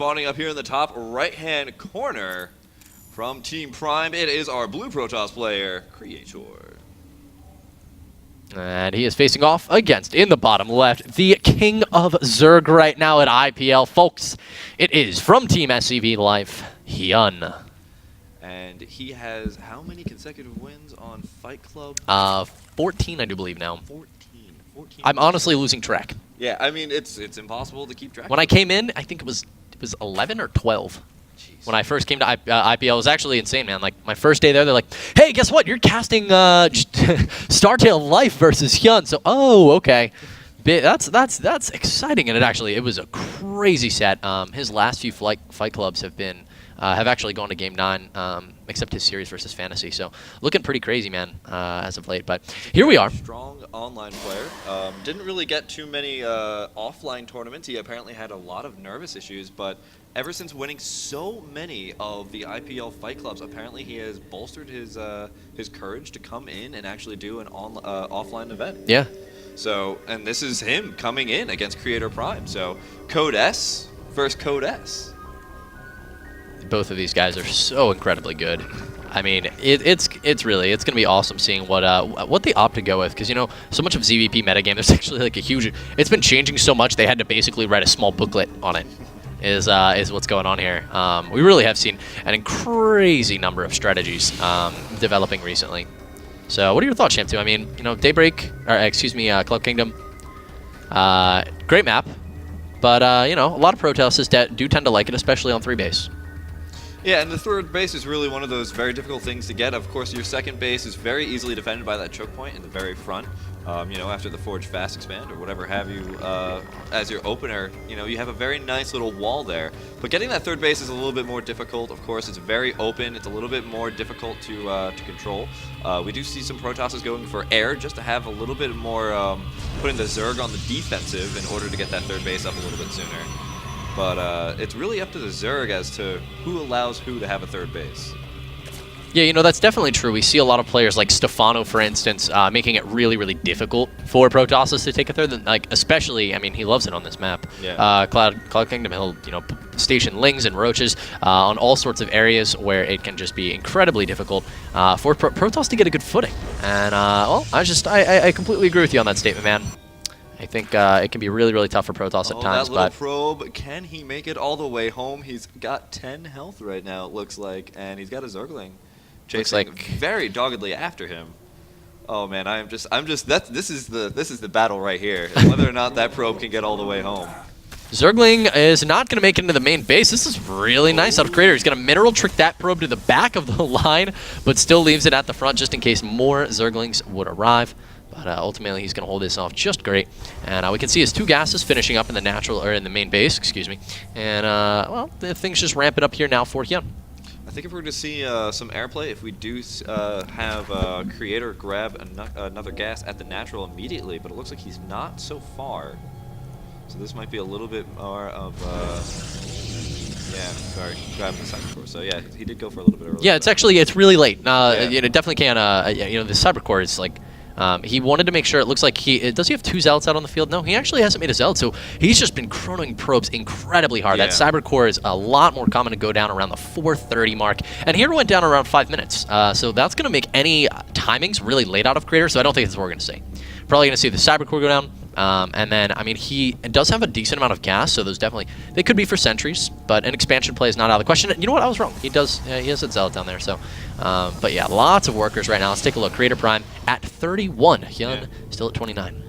spawning up here in the top right-hand corner from Team Prime. It is our blue Protoss player, Creator. And he is facing off against, in the bottom left, the king of Zerg right now at IPL. Folks, it is from Team SCV Life, Hyun. And he has how many consecutive wins on Fight Club? 14, I do believe now. 14. I'm honestly losing track. Yeah, I mean, it's impossible to keep track. When I came in, I think it was 11 or 12. Jeez. When I first came to IPL, it was actually insane, man. Like, my first day there, they're like, hey, guess what? You're casting Startail Life versus Hyun. So, oh, okay. That's exciting. And it was a crazy set. His last few fight clubs have actually gone to Game 9, except his series versus Fantasy. So, looking pretty crazy, man, as of late. But here we are. Strong online player. Didn't really get too many offline tournaments. He apparently had a lot of nervous issues, but ever since winning so many of the IPL fight clubs, apparently he has bolstered his courage to come in and actually do an offline event. Yeah. So, and this is him coming in against CreatorPrime. So, Code S versus Code S. Both of these guys are so incredibly good. I mean, it's going to be awesome seeing what they opt to go with, because so much of ZVP metagame, there's actually like a huge. It's been changing so much they had to basically write a small booklet on it. Is what's going on here. We really have seen an crazy number of strategies developing recently. So, what are your thoughts, Champ 2? I mean, Daybreak, or excuse me, Club Kingdom. Great map, but a lot of Protosses do tend to like it, especially on 3 base. Yeah, and the third base is really one of those very difficult things to get. Of course, your second base is very easily defended by that choke point in the very front. After the Forge Fast Expand or whatever have you as your opener, you have a very nice little wall there. But getting that third base is a little bit more difficult. Of course, it's very open. It's a little bit more difficult to control. We do see some Protosses going for air just to have a little bit more putting the Zerg on the defensive in order to get that third base up a little bit sooner. But it's really up to the Zerg as to who allows who to have a third base. Yeah, that's definitely true. We see a lot of players like Stefano, for instance, making it really, really difficult for Protosses to take a third. Especially, I mean, he loves it on this map. Yeah. Cloud Kingdom, he'll station Lings and Roaches on all sorts of areas where it can just be incredibly difficult for Protoss to get a good footing. And I completely agree with you on that statement, man. I think it can be really, really tough for Protoss at times. That little probe, can he make it all the way home? He's got 10 health right now, it looks like, and he's got a Zergling chasing very doggedly after him. Oh man, this is the battle right here, whether or not that probe can get all the way home. Zergling is not going to make it into the main base. This is really nice out of Creator. He's going to mineral trick that probe to the back of the line, but still leaves it at the front just in case more Zerglings would arrive. But ultimately, he's going to hold this off just great. And we can see his 2 gases finishing up in the main base, excuse me. And, the thing's just ramping up here now for Hyun. I think if we're going to see some airplay, if we do have Creator grab another gas at the natural immediately, but it looks like he's not so far. So this might be a little bit more of grabbing the cyber core. So yeah, he did go for a little bit early. Yeah, it's really late. It definitely can. The cyber core is like. He wanted to make sure. It looks like does he have 2 zealots out on the field? No, he actually hasn't made a zealot, so he's just been chronoing probes incredibly hard. Yeah. That cyber core is a lot more common to go down around the 4:30 mark, and here it went down around 5 minutes. So that's going to make any timings really late out of Creator. So I don't think that's what we're going to see. Probably going to see the cyber core go down, and then I mean he does have a decent amount of gas, so those they could be for sentries, but an expansion play is not out of the question. You know what? I was wrong. He has a zealot down there. So, but yeah, lots of workers right now. Let's take a look. CreatorPrime at 31. Hyun still at 29.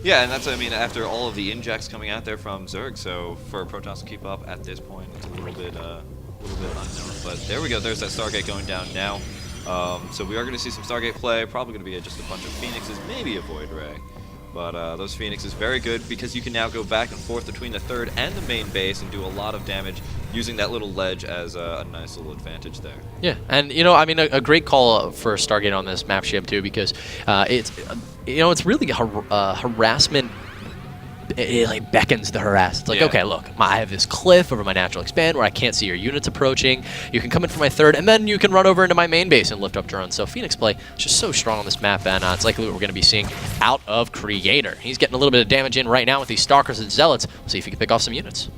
Yeah, and that's, I mean, after all of the injects coming out there from Zerg, so for Protoss to keep up at this point, it's a little bit unknown. But there we go. There's that Stargate going down now. So we are going to see some Stargate play. Probably going to be just a bunch of Phoenixes, maybe a Void Ray. But those Phoenixes very good because you can now go back and forth between the third and the main base and do a lot of damage using that little ledge as a nice little advantage there. Yeah, and I mean a great call for Stargate on this map, Shim, too, because it's really harassment. It like beckons to harass. It's like, okay, look, I have this cliff over my natural expand where I can't see your units approaching. You can come in for my third, and then you can run over into my main base and lift up drones. So Phoenix play is just so strong on this map, and it's likely what we're going to be seeing out of Creator. He's getting a little bit of damage in right now with these Stalkers and Zealots. We'll see if he can pick off some units.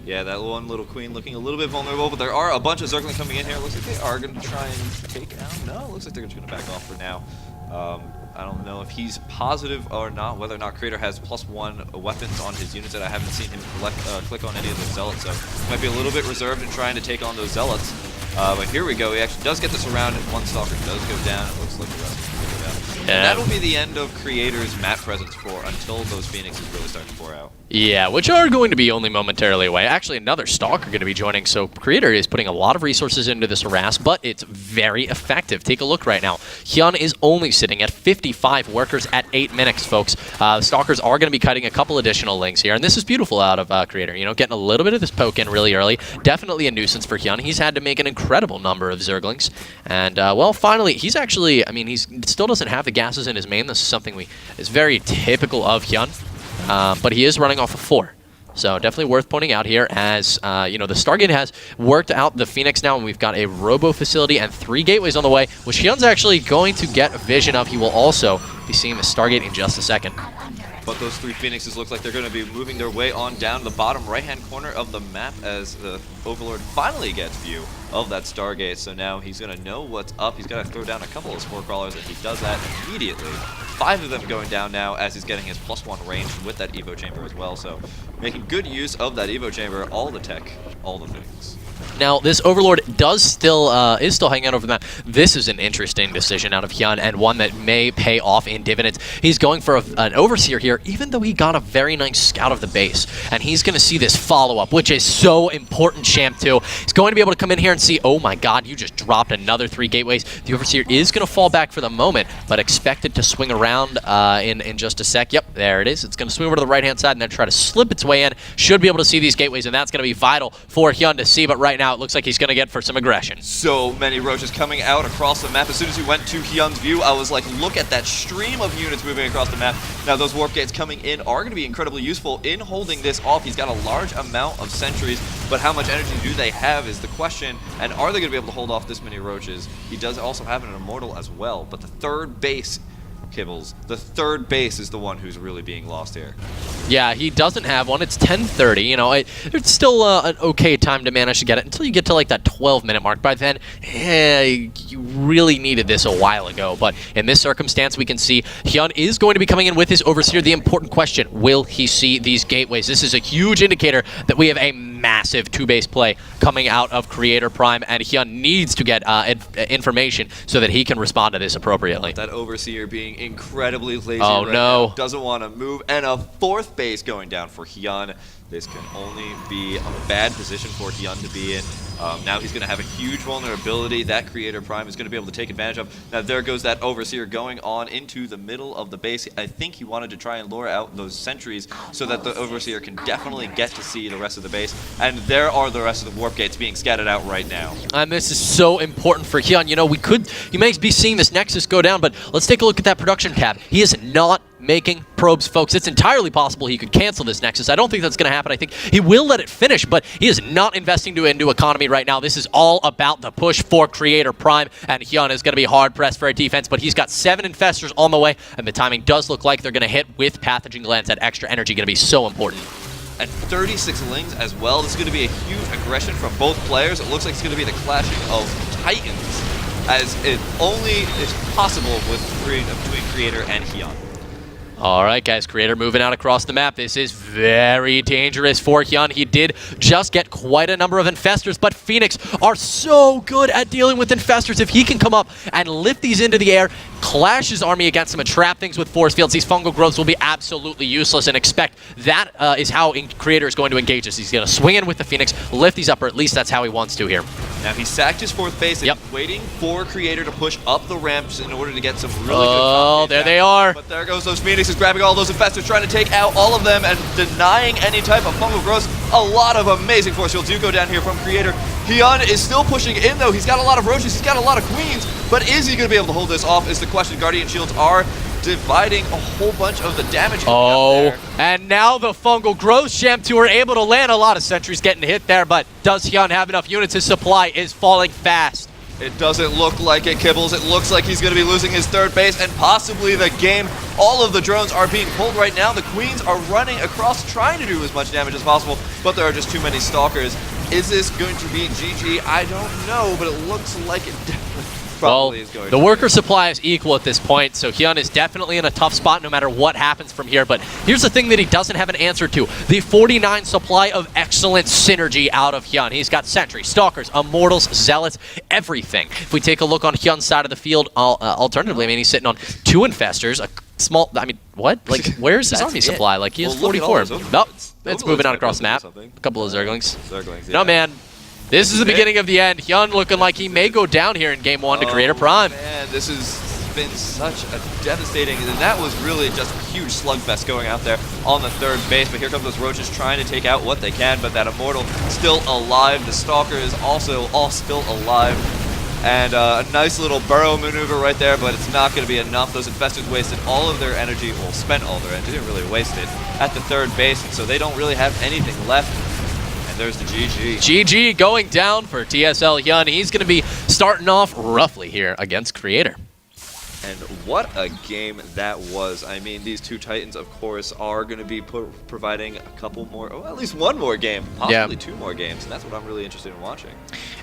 Yeah, that one little queen looking a little bit vulnerable, but there are a bunch of Zergling coming in here. Looks like they are going to try and take out. No, looks like they're just going to back off for now. I don't know if he's positive or not, whether or not Creator has +1 weapons on his units that I haven't seen him click on any of those Zealots, so might be a little bit reserved in trying to take on those Zealots. But here we go, he actually does get this around, and one Stalker does go down. It looks like the rest of them go down. Yeah. And that'll be the end of Creator's map presence until those Phoenixes really start to pour out. Yeah, which are going to be only momentarily away. Actually, another Stalker going to be joining, so Creator is putting a lot of resources into this harass, but it's very effective. Take a look right now. Hyun is only sitting at 55 workers at 8 minutes, folks. Stalkers are going to be cutting a couple additional links here, and this is beautiful out of Creator. You know, getting a little bit of this poke in really early. Definitely a nuisance for Hyun. He's had to make an incredible number of Zerglings, and well, finally, he's actually, I mean, he still doesn't have the gases in his main. This is something is very typical of Hyun. But he is running off of 4. So definitely worth pointing out here as, you know, the Stargate has worked out the Phoenix now, and we've got a Robo facility and 3 gateways on the way, which Hyun's actually going to get vision of. He will also be seeing the Stargate in just a second. But those 3 Phoenixes look like they're going to be moving their way on down the bottom right-hand corner of the map as the Overlord finally gets view of that Stargate. So now he's going to know what's up. He's got to throw down a couple of Spore Crawlers, and he does that immediately. 5 of them going down now as he's getting his +1 range with that Evo Chamber as well. So making good use of that Evo Chamber, all the tech, all the things. Now, this Overlord is still hanging out over the map. This is an interesting decision out of Hyun, and one that may pay off in dividends. He's going for an Overseer here, even though he got a very nice scout of the base. And he's going to see this follow-up, which is so important, Champ 2. He's going to be able to come in here and see, oh my god, you just dropped another 3 gateways. The Overseer is going to fall back for the moment, but expect it to swing around in just a sec. Yep, there it is. It's going to swing over to the right-hand side and then try to slip its way in. Should be able to see these gateways, and that's going to be vital for Hyun to see, but right now, it looks like he's going to get for some aggression. So many roaches coming out across the map. As soon as he went to Hyun's view, I was like, look at that stream of units moving across the map. Now, those warp gates coming in are going to be incredibly useful in holding this off. He's got a large amount of sentries, but how much energy do they have is the question, and are they going to be able to hold off this many roaches? He does also have an Immortal as well, but the third base, Kibbles, the third base is the one who's really being lost here. Yeah, he doesn't have one. It's 10:30. You know, it's still an okay time to manage to get it until you get to like that 12-minute mark. By then, you really needed this a while ago. But in this circumstance, we can see Hyun is going to be coming in with his Overseer. The important question, will he see these gateways? This is a huge indicator that we have a massive 2-base play coming out of CreatorPrime, and Hyun needs to get information so that he can respond to this appropriately. That Overseer being incredibly lazy right now. Doesn't want to move, and a 4th base going down for Hyun. This can only be a bad position for Hyun to be in. Now he's going to have a huge vulnerability that CreatorPrime is going to be able to take advantage of. Now there goes that Overseer going on into the middle of the base. I think he wanted to try and lure out those sentries so that the Overseer can definitely get to see the rest of the base. And there are the rest of the warp gates being scattered out right now. And this is so important for Hyun. You know, you may be seeing this Nexus go down, but let's take a look at that production tab. He is not making probes, folks. It's entirely possible he could cancel this Nexus. I don't think that's going to happen. I think he will let it finish, but he is not investing into economy right now. This is all about the push for CreatorPrime, and Hyun is going to be hard-pressed for a defense, but he's got 7 Infestors on the way, and the timing does look like they're going to hit with Pathogen Glands. That extra energy going to be so important. And 36 Lings as well. This is going to be a huge aggression from both players. It looks like it's going to be the clashing of Titans, as it only is possible between Creator and Hyun. All right, guys, Creator moving out across the map. This is very dangerous for Hyun. He did just get quite a number of Infestors, but Phoenix are so good at dealing with Infestors. If he can come up and lift these into the air, clash his army against them and trap things with force fields, these fungal growths will be absolutely useless, and expect that is how Creator is going to engage this. He's going to swing in with the Phoenix, lift these up, or at least that's how he wants to here. Now he sacked his 4th base and waiting for Creator to push up the ramps in order to get some really good Oh, there they are. But there goes those Phoenixes grabbing all those Infestors, trying to take out all of them and denying any type of fungal growth. A lot of amazing force fields do go down here from Creator. Hyun is still pushing in though. He's got a lot of roaches, he's got a lot of queens, but is he going to be able to hold this off is the question. Guardian Shields are dividing a whole bunch of the damage. Oh, and now the fungal growth Champ 2 are able to land. A lot of sentries getting hit there, but does Hyun have enough units? His supply is falling fast. It doesn't look like it, Kibbles. It looks like he's going to be losing his third base and possibly the game. All of the drones are being pulled right now. The Queens are running across, trying to do as much damage as possible, but there are just too many Stalkers. Is this going to be GG? I don't know, but it looks like it definitely probably is going to the be. worker supply is equal at this point, so Hyun is definitely in a tough spot no matter what happens from here. But here's the thing that he doesn't have an answer to. The 49 supply of excellent synergy out of Hyun. He's got Sentry, Stalkers, Immortals, Zealots, everything. If we take a look on Hyun's side of the field, alternatively, I mean, he's sitting on 2 Infestors, a small, I mean, what? Like, where's his army supply? Like, he has 44. Nope, it's moving on across the map. A couple of Zerglings. Yeah. No, man. This is the beginning of the end. Hyun looking like he may go down here in Game 1 to CreatorPrime. Man, this has been such a devastating, and that was really just a huge slugfest going out there on the third base. But here come those Roaches trying to take out what they can, but that Immortal still alive. The Stalker is also all still alive. And a nice little burrow maneuver right there, but it's not going to be enough. Those Infestors wasted all of their energy, well, spent all their energy, didn't really waste it, at the third base, and so they don't really have anything left. There's the GG. GG going down for TSL Hyun. He's going to be starting off roughly here against Creator. And what a game that was. I mean, these two Titans, of course, are going to be providing a couple more, oh, at least one more game, possibly 2 more games, and that's what I'm really interested in watching.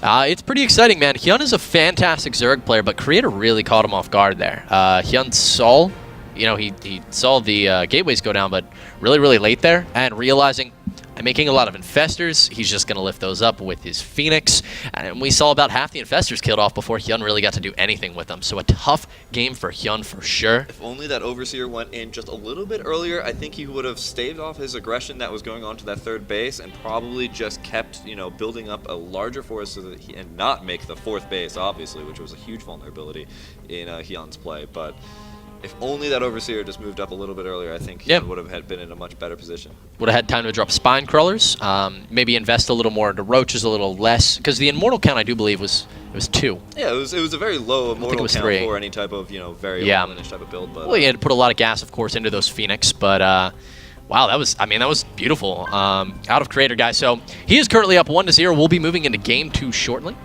It's pretty exciting, man. Hyun is a fantastic Zerg player, but Creator really caught him off guard there. Hyun saw, you know, he saw the gateways go down, but really, really late there, and realizing, I'm making a lot of Infestors. He's just going to lift those up with his Phoenix. And we saw about half the Infestors killed off before Hyun really got to do anything with them. So a tough game for Hyun for sure. If only that Overseer went in just a little bit earlier, I think he would have staved off his aggression that was going on to that third base and probably just kept, you know, building up a larger force so that and not make the fourth base, obviously, which was a huge vulnerability in Hyun's play. But if only that Overseer just moved up a little bit earlier, I think he would have been in a much better position. Would have had time to drop Spine Crawlers, maybe invest a little more into Roaches, a little less, because the Immortal count, I do believe, was 2. Yeah, it was a very low Immortal count 3. for any type of, you know, very low-ish type of build. But well, he had to put a lot of gas, of course, into those Phoenix, but wow, that was beautiful out of Creator, guys. So he is currently up 1-0. We'll be moving into Game 2 shortly.